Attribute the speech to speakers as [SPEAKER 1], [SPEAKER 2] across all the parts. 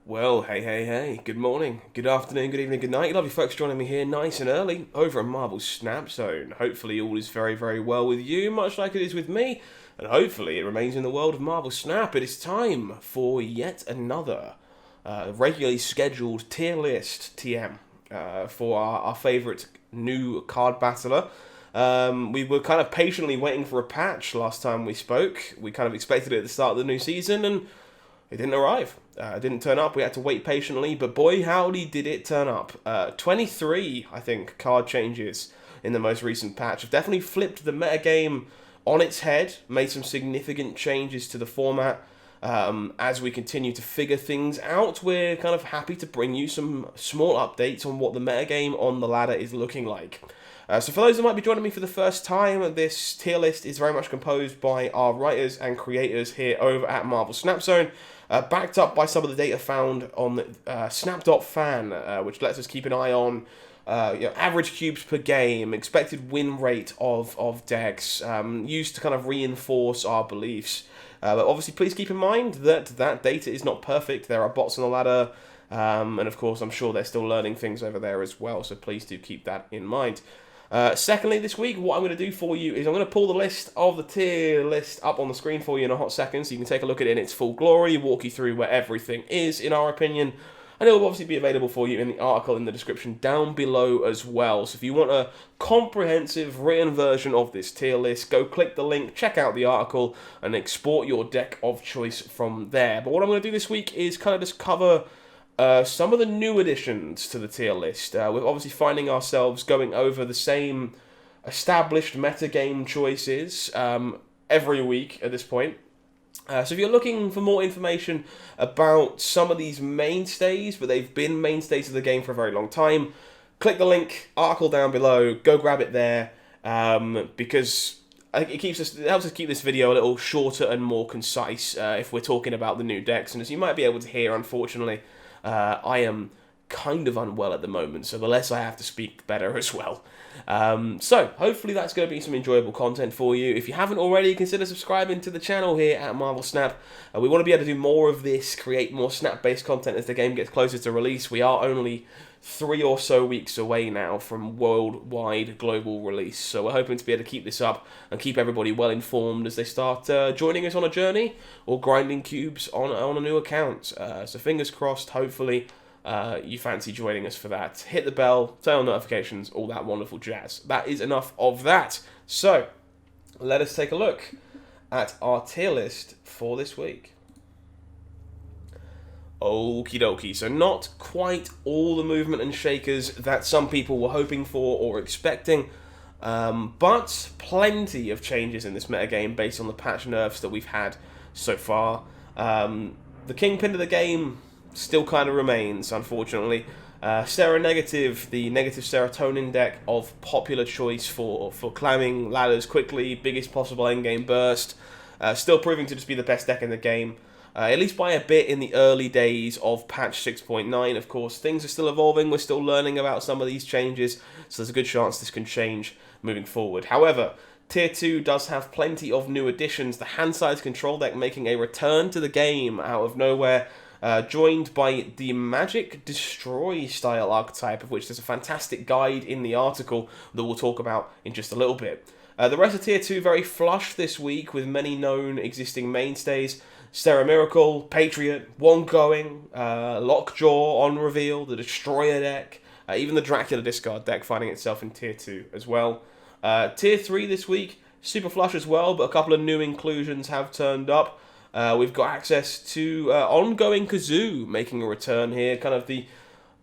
[SPEAKER 1] Well, hey, good morning, good afternoon, good evening, good night. Love you folks joining me here nice and early over at Marvel Snap Zone. Hopefully all is very well with you, much like it is with me, and hopefully it remains in the world of Marvel Snap. It is time for yet another regularly scheduled tier list TM for our favourite new card battler. We were kind of patiently waiting for a patch last time we spoke. We kind of expected it at the start of the new season, and it didn't arrive. It didn't turn up. We had to wait patiently, but boy, howdy, did it turn up. 23, I think, card changes in the most recent patch have definitely flipped the metagame on its head, made some significant changes to the format. As we continue to figure things out, we're kind of happy to bring you some small updates on what the metagame on the ladder is looking like. So for those that might be joining me for the first time, this tier list is very much composed by our writers and creators here over at Marvel Snap Zone, backed up by some of the data found on Snap.fan, which lets us keep an eye on average cubes per game, expected win rate of decks, used to kind of reinforce our beliefs. But obviously, please keep in mind that that data is not perfect. There are bots on the ladder, and of course, I'm sure they're still learning things over there as well, so please do keep that in mind. Secondly, this week, what I'm going to do for you is I'm going to pull the list of the tier list up on the screen for you in a hot second, so you can take a look at it in its full glory, walk you through where everything is, in our opinion, and it will obviously be available for you in the article in the description down below as well. So if you want a comprehensive written version of this tier list, go click the link, check out the article, and export your deck of choice from there. But what I'm going to do this week is kind of just cover some of the new additions to the tier list. We're obviously finding ourselves going over the same established metagame choices every week at this point. So if you're looking for more information about some of these mainstays, but they've been mainstays of the game for a very long time, click the link, article down below, go grab it there, because I think it helps us keep this video a little shorter and more concise if we're talking about the new decks. And as you might be able to hear, unfortunately, I am kind of unwell at the moment, so the less I have to speak, the better as well. So, hopefully that's going to be some enjoyable content for you. If you haven't already, consider subscribing to the channel here at Marvel Snap. We want to be able to do more of this, create more Snap-based content as the game gets closer to release. We are only 3 or so weeks away now from worldwide global release, so we're hoping to be able to keep this up and keep everybody well informed as they start joining us on a journey or grinding cubes on a new account. So fingers crossed, hopefully you fancy joining us for that. Hit the bell, turn on notifications, all that wonderful jazz. That is enough of that. So let us take a look at our tier list for this week. Okie dokie, so not quite all the movement and shakers that some people were hoping for or expecting, but plenty of changes in this metagame based on the patch nerfs that we've had so far. The kingpin of the game still kind of remains, unfortunately. Seronegative, the negative serotonin deck of popular choice for climbing ladders quickly, biggest possible endgame burst, still proving to just be the best deck in the game. At least by a bit in the early days of patch 6.9, of course. Things are still evolving, we're still learning about some of these changes, so there's a good chance this can change moving forward. However, Tier 2 does have plenty of new additions, the hand-sized control deck making a return to the game out of nowhere, joined by the Magic Destroy style archetype, of which there's a fantastic guide in the article that we'll talk about in just a little bit. The rest of Tier 2 very flush this week with many known existing mainstays. Sarah Miracle, Patriot, One Going, Lockjaw on reveal, the Destroyer deck, even the Dracula discard deck finding itself in Tier 2 as well. Tier 3 this week, super flush as well, but a couple of new inclusions have turned up. We've got access to Ongoing Kazoo making a return here, kind of the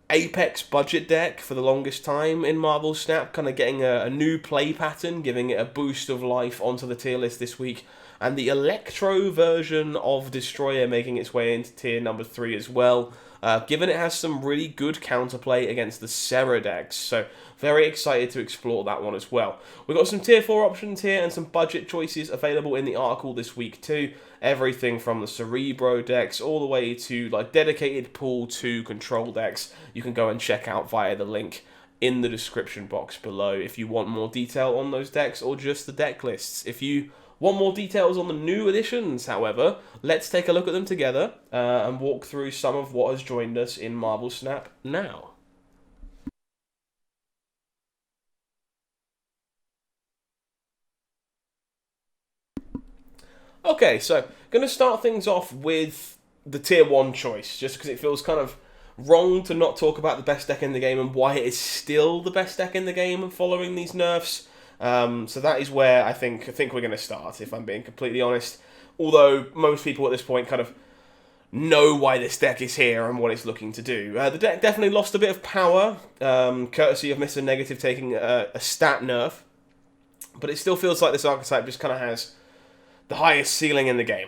[SPEAKER 1] Apex budget deck for the longest time in Marvel Snap, kind of getting a new play pattern, giving it a boost of life onto the tier list this week. And the Electro version of Destroyer making its way into tier number 3 as well, given it has some really good counterplay against the Serra decks. So very excited to explore that one as well. We've got some tier 4 options here and some budget choices available in the article this week too. Everything from the Cerebro decks all the way to like dedicated pool 2 control decks you can go and check out via the link in the description box below if you want more detail on those decks or just the deck lists. If you Want more details on the new additions, however, let's take a look at them together and walk through some of what has joined us in Marvel Snap now. Okay, so going to start things off with the tier 1 choice, just because it feels kind of wrong to not talk about the best deck in the game and why it is still the best deck in the game following these nerfs. So that is where I think we're going to start, if I'm being completely honest. Although most people at this point kind of know why this deck is here and what it's looking to do. The deck definitely lost a bit of power, courtesy of Mr. Negative taking a stat nerf, but it still feels like this archetype just kind of has the highest ceiling in the game.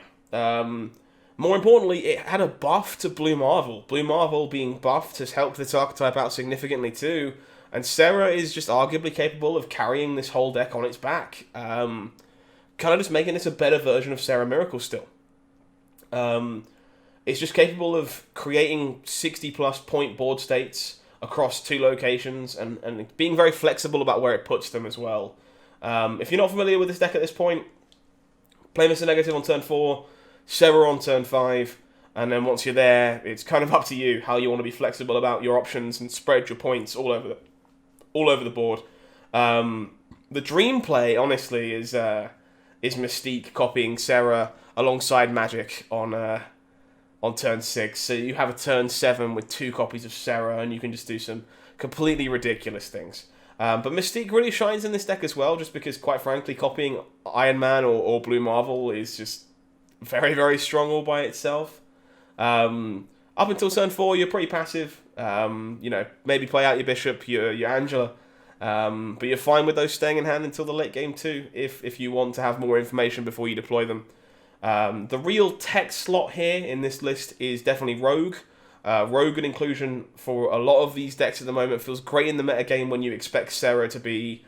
[SPEAKER 1] More importantly, it had a buff to Blue Marvel. Blue Marvel being buffed has helped this archetype out significantly too, and Sarah is just arguably capable of carrying this whole deck on its back. Kind of just making this a better version of Sarah Miracle still. It's just capable of creating 60 plus point board states across 2 locations and being very flexible about where it puts them as well. If you're not familiar with this deck at this point, play Mr. Negative on turn 4, Sarah on turn 5, and then once you're there, it's kind of up to you how you want to be flexible about your options and spread your points all over the board. The dream play, honestly, is Mystique copying Sarah alongside Magic on turn 6. So you have a turn 7 with 2 copies of Sarah, and you can just do some completely ridiculous things. But Mystique really shines in this deck as well, just because, quite frankly, copying Iron Man or Blue Marvel is just very, very strong all by itself. Up until turn 4, you're pretty passive. Maybe play out your Bishop, your Angela. But you're fine with those staying in hand until the late game too, if you want to have more information before you deploy them. The real tech slot here in this list is definitely Rogue. Rogue and inclusion for a lot of these decks at the moment feels great in the metagame when you expect Sarah to be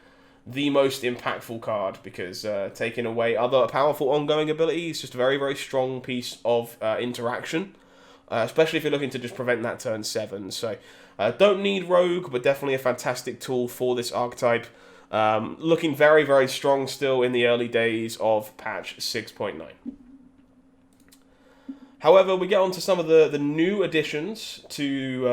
[SPEAKER 1] the most impactful card, because taking away other powerful ongoing abilities is just a very, very strong piece of interaction, especially if you're looking to just prevent that turn 7. So don't need Rogue, but definitely a fantastic tool for this archetype. Looking very, very strong still in the early days of patch 6.9. However, we get on to some of the new additions to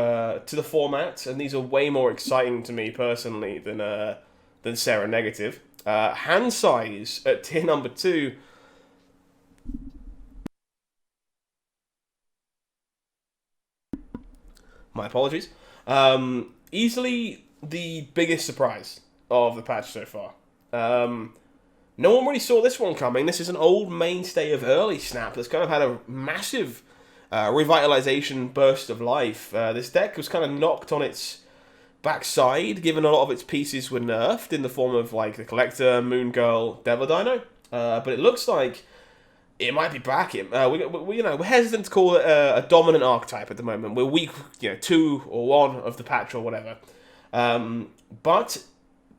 [SPEAKER 1] the format, and these are way more exciting to me personally than Sarah Negative. Hand size at tier number 2. My apologies. Easily the biggest surprise of the patch so far. No one really saw this one coming. This is an old mainstay of early Snap that's kind of had a massive revitalization burst of life. This deck was kind of knocked on its backside, given a lot of its pieces were nerfed in the form of like the Collector, Moon Girl, Devil Dino. But it looks like it might be back. We're hesitant to call it a dominant archetype at the moment. We're week 2 or 1 of the patch or whatever. But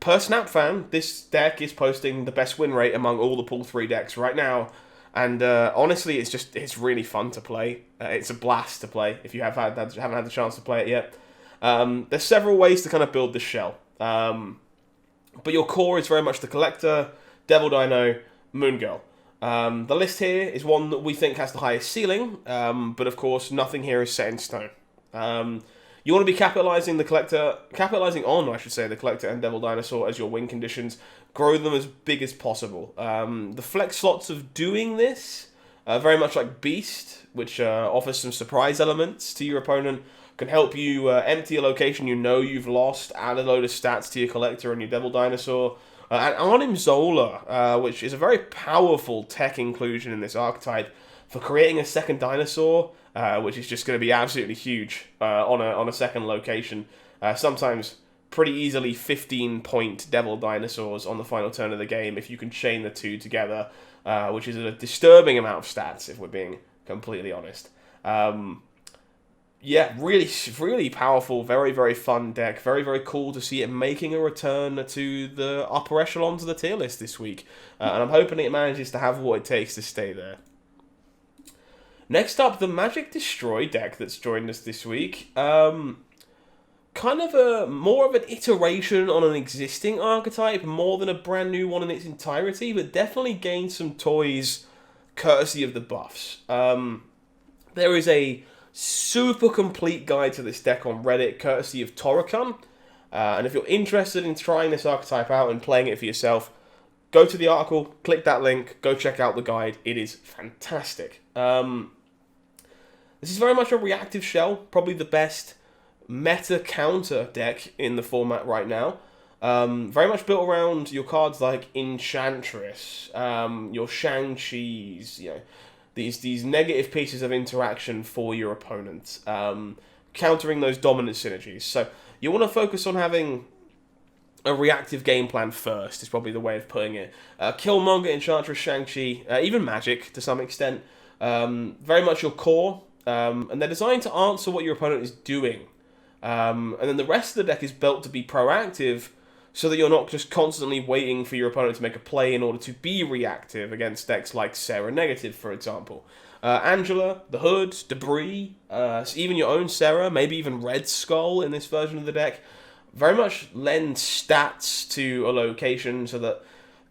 [SPEAKER 1] per Snap fan, this deck is posting the best win rate among all the Pool 3 decks right now. And honestly, it's really fun to play. It's a blast to play if you haven't had the chance to play it yet. There's several ways to kind of build this shell. But your core is very much the Collector, Devil Dino, Moon Girl. The list here is one that we think has the highest ceiling, but of course nothing here is set in stone. You want to be capitalizing on the Collector and Devil Dinosaur as your win conditions. Grow them as big as possible. The flex slots of doing this, very much like Beast, which offers some surprise elements to your opponent, can help you empty a location you know you've lost, add a load of stats to your Collector and your Devil Dinosaur. And Arnim Zola, which is a very powerful tech inclusion in this archetype for creating a second dinosaur, which is just going to be absolutely huge on a second location. Sometimes pretty easily 15-point Devil Dinosaurs on the final turn of the game if you can chain the two together, which is a disturbing amount of stats if we're being completely honest. Really, really powerful, very, very fun deck. Very, very cool to see it making a return to the upper echelons of the tier list this week. And I'm hoping it manages to have what it takes to stay there. Next up, the Magic Destroy deck that's joined us this week. kind of a more of an iteration on an existing archetype more than a brand new one in its entirety, but definitely gained some toys courtesy of the buffs. There is a super complete guide to this deck on Reddit courtesy of Torikun, and if you're interested in trying this archetype out and playing it for yourself, go to the article, click that link, go check out the guide. It is fantastic. This is very much a reactive shell, probably the best meta counter deck in the format right now. Very much built around your cards like Enchantress, your Shang-Chi's, these negative pieces of interaction for your opponent, countering those dominant synergies. So you want to focus on having a reactive game plan first, is probably the way of putting it. Killmonger, Enchantress, Shang-Chi, even Magic to some extent, very much your core, and they're designed to answer what your opponent is doing. And then the rest of the deck is built to be proactive, so that you're not just constantly waiting for your opponent to make a play in order to be reactive against decks like Sarah Negative, for example. Angela, the Hood, Debris, even your own Sarah, maybe even Red Skull in this version of the deck, very much lend stats to a location so that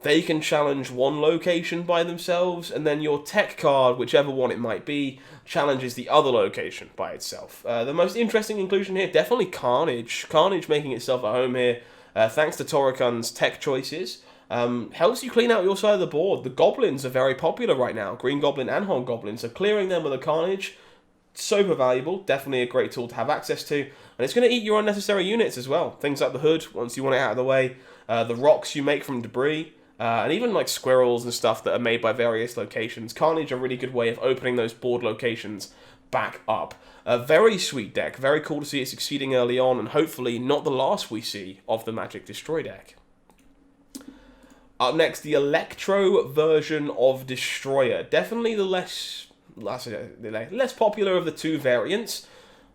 [SPEAKER 1] they can challenge one location by themselves, and then your tech card, whichever one it might be, challenges the other location by itself. The most interesting inclusion here, definitely Carnage. Carnage making itself at home here, thanks to Torikun's tech choices. Helps you clean out your side of the board. The Goblins are very popular right now, Green Goblin and Hobgoblin, so clearing them with a Carnage, super valuable, definitely a great tool to have access to, and it's going to eat your unnecessary units as well. Things like the Hood, once you want it out of the way, the rocks you make from Debris, and even like squirrels and stuff that are made by various locations. Carnage a really good way of opening those board locations back up. A very sweet deck, very cool to see it succeeding early on, and hopefully not the last we see of the Magic Destroy deck. Up next, the Electro version of Destroyer. Definitely the less popular of the two variants,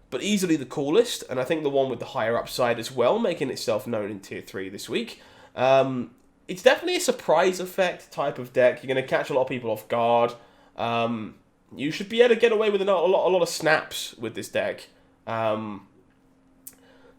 [SPEAKER 1] but easily the coolest, and I think the one with the higher upside as well, making itself known in Tier 3 this week. It's definitely a surprise effect type of deck. You're going to catch a lot of people off guard. You should be able to get away with a lot of snaps with this deck. But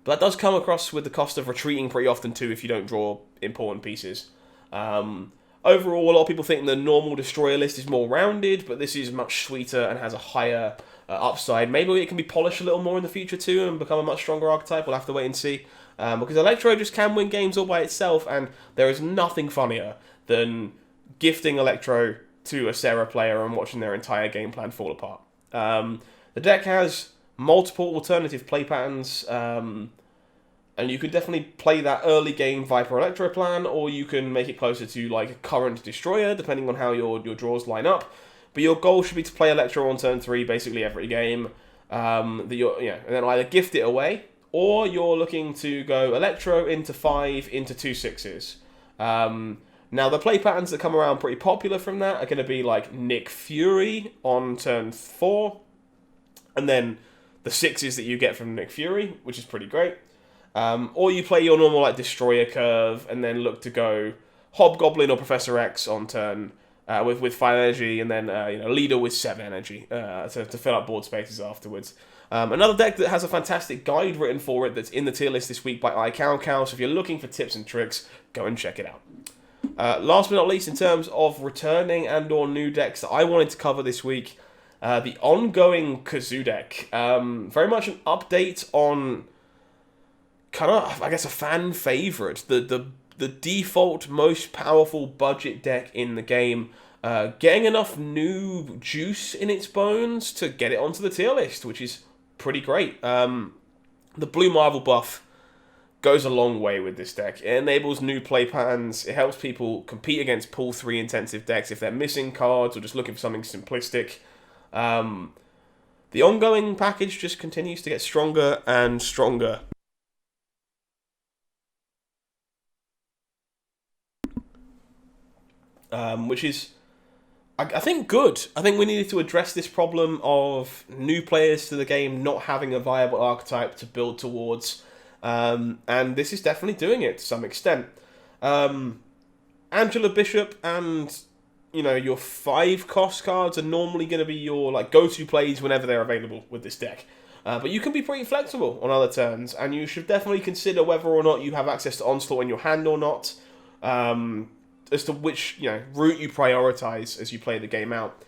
[SPEAKER 1] that does come across with the cost of retreating pretty often too if you don't draw important pieces. Overall, a lot of people think the normal Destroyer list is more rounded, but this is much sweeter and has a higher upside. Maybe it can be polished a little more in the future too and become a much stronger archetype. We'll have to wait and see. Because Electro just can win games all by itself, and there is nothing funnier than gifting Electro to a Sarah player and watching their entire game plan fall apart. The deck has multiple alternative play patterns, and you could definitely play that early game Viper Electro plan, or you can make it closer to like a current Destroyer, depending on how your draws line up. But your goal should be to play Electro on turn 3 basically every game, and then either gift it away, or you're looking to go Electro into 5 into 2 6s. Now, the play patterns that come around pretty popular from that are going to be like Nick Fury on turn 4, and then the 6s that you get from Nick Fury, which is pretty great. Or you play your normal like Destroyer curve, and then look to go Hobgoblin or Professor X on turn with 5 energy, and then Leader with 7 energy to fill up board spaces afterwards. Another deck that has a fantastic guide written for it that's in the tier list this week by iCowCow, so if you're looking for tips and tricks, go and check it out. Last but not least, in terms of returning and or new decks that I wanted to cover this week, the ongoing Kazoo Deck. Very much an update on kind of, I guess, a fan favourite, the default most powerful budget deck in the game, getting enough new juice in its bones to get it onto the tier list, which is pretty great. The Blue Marvel buff goes a long way with this deck. It enables new play patterns. It helps people compete against pool 3 intensive decks if they're missing cards or just looking for something simplistic. The ongoing package just continues to get stronger and stronger. Which is, I think, good. I think we needed to address this problem of new players to the game not having a viable archetype to build towards. And this is definitely doing it to some extent. Angela Bishop and, your 5 cost cards are normally going to be your go-to plays whenever they're available with this deck. But you can be pretty flexible on other turns, and you should definitely consider whether or not you have access to Onslaught in your hand or not, as to which route you prioritize as you play the game out.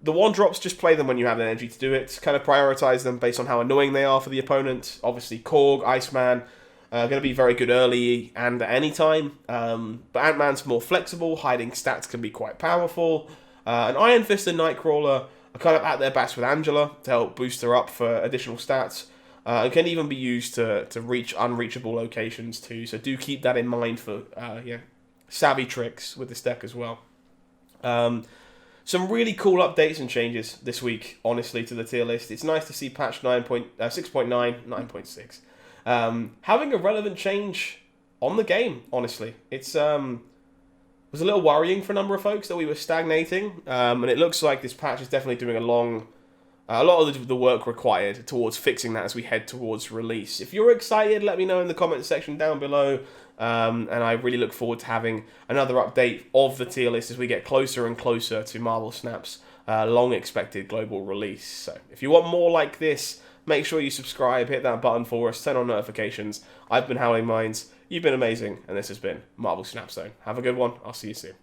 [SPEAKER 1] The 1-drops, just play them when you have the energy to do it. Kind of prioritize them based on how annoying they are for the opponent. Obviously, Korg, Iceman, going to be very good early and at any time. But Ant-Man's more flexible. Hiding stats can be quite powerful. And Iron Fist and Nightcrawler are kind of at their best with Angela to help boost her up for additional stats. And can even be used to reach unreachable locations too. So do keep that in mind for savvy tricks with this deck as well. Some really cool updates and changes this week, honestly, to the tier list. It's nice to see patch 6.9, 9.6 having a relevant change on the game, honestly. It's was a little worrying for a number of folks that we were stagnating, and it looks like this patch is definitely doing a lot of the work required towards fixing that as we head towards release. If you're excited, let me know in the comments section down below. And I really look forward to having another update of the tier list as we get closer and closer to Marvel Snap's long-expected global release. So if you want more like this, make sure you subscribe, hit that button for us, turn on notifications. I've been HowlingMines, you've been amazing, and this has been Marvel Snap Zone. Have a good one. I'll see you soon.